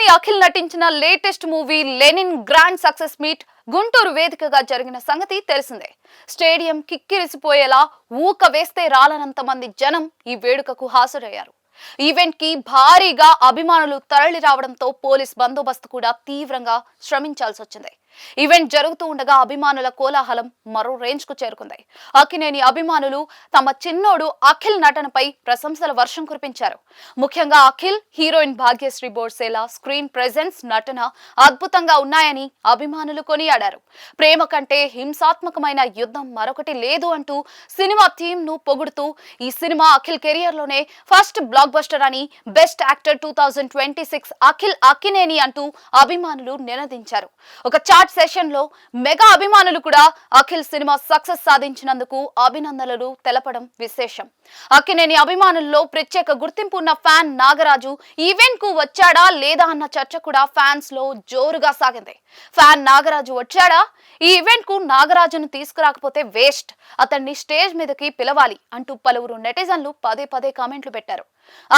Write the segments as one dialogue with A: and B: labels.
A: అక్కినేని అఖిల్ నటించిన latest movie Lenin grand success meet Guntur వేదికగా జరిగిన సంగతి తెలిసిందే. స్టేడియం కిక్కిరిసిపోయేలా ఊక వేస్తే రాలనంత మంది జనం ఈ వేడుకకు హాజరయ్యారు. ఈవెంట్ కి భారీగా అభిమానులు తరలి రావడంతో పోలీస్ బందోబస్తు కూడా తీవ్రంగా శ్రమించాల్సి వచ్చింది. ఈవెంట్ జరుగుతూ ఉండగా అభిమానుల కోలాహలం మరో రేంజ్ కు చేరుకుంది. అక్కినేని అభిమానులు తమ చిన్నోడు అఖిల్ నటనపై ప్రశంసల వర్షం కురిపించారు. ముఖ్యంగా అఖిల్, హీరోయిన్ భాగ్యశ్రీ బోర్సేలా స్క్రీన్ ప్రెజెన్స్, నటన అద్భుతంగా ఉన్నాయని అభిమానులు కొనియాడారు. ప్రేమ కంటే హింసాత్మకమైన యుద్ధం మరొకటి లేదు అంటూ సినిమా థీమ్ ను పొగుడుతూ ఈ సినిమా అఖిల్ కెరియర్ లోనే ఫస్ట్ బ్లాక్ బస్టర్ అని, బెస్ట్ యాక్టర్ 2026 అఖిల్ అక్కినేని అంటూ అభిమానులు నినదించారు. ఒక చాట్ సెషన్ లో మెగా అభిమానులు కూడా అఖిల్ సినిమా సక్సెస్ సాధించినందుకు అభినందనలు తెలపడం విశేషం. అక్కినేని అభిమానుల్లో ప్రత్యేక గుర్తింపు ఉన్న ఫ్యాన్ నాగరాజు ఈవెంట్ కు వచ్చాడా లేదా అన్న చర్చ కూడా ఫ్యాన్స్ లో జోరుగా సాగింది. ఫ్యాన్ నాగరాజు వచ్చాడా? ఈ ఈవెంట్ కు నాగరాజును తీసుకురాకపోతే వేస్ట్, అతన్ని స్టేజ్ మీదకి పిలవాలి అంటూ పలువురు నెటిజన్లు పదే పదే కామెంట్లు పెట్టారు.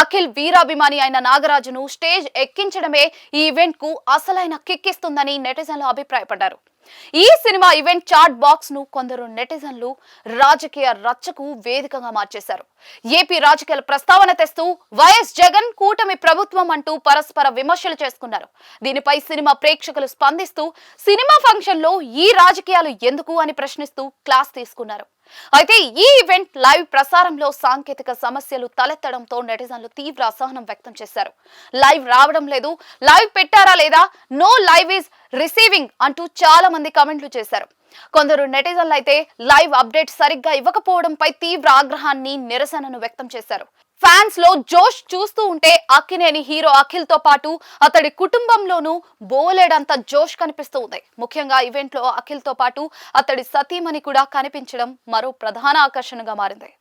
A: అఖిల్ వీరాభిమాని అయిన నాగరాజును స్టేజ్ ఎక్కించడమే ఈ ఈవెంట్ కు అసలైన కిక్ ఇస్తుందని నెటిజన్లు అభిప్రాయపడ్డారు. ఈ సినిమా ఈవెంట్ చాట్ బాక్స్ ను కొందరు నెటిజన్లు రాజకీయ రచ్చకు వేదికగా మార్చేశారు. ఏపీ రాజకీయాల ప్రస్తావన తెస్తూ వైఎస్ జగన్ కూటమి ప్రభుత్వం అంటూ పరస్పర విమర్శలు చేసుకున్నారు. దీనిపై సినిమా ప్రేక్షకులు స్పందిస్తూ సినిమా ఫంక్షన్ లో ఈ రాజకీయాలు ఎందుకు అని ప్రశ్నిస్తూ క్లాస్ తీసుకున్నారు. అయితే ఈ ఈవెంట్ లైవ్ ప్రసారంలో సాంకేతిక సమస్యలు తలెత్తడంతో నెటిజన్లు తీవ్ర అసహనం వ్యక్తం చేశారు. లైవ్ రావడం లేదు, లైవ్ పెట్టారా లేదా, నో లైవ్ ఈజ్ రిసీవింగ్ అంటూ చాలా మంది కామెంట్లు చేశారు. కొందరు నెటిజన్లు అయితే లైవ్ అప్డేట్ సరిగ్గా ఇవ్వకపోవడంపై తీవ్ర ఆగ్రహాన్ని, నిరసనను వ్యక్తం చేశారు. ఫ్యాన్స్ లో జోష్ చూస్తూ ఉంటే అక్కినేని హీరో అఖిల్ తో పాటు అతడి కుటుంబంలోనూ బోలెడంత జోష్ కనిపిస్తూ ఉంది. ముఖ్యంగా ఈవెంట్ లో అఖిల్ తో పాటు అతడి సతీమణి కూడా కనిపించడం మరో ప్రధాన ఆకర్షణగా మారింది.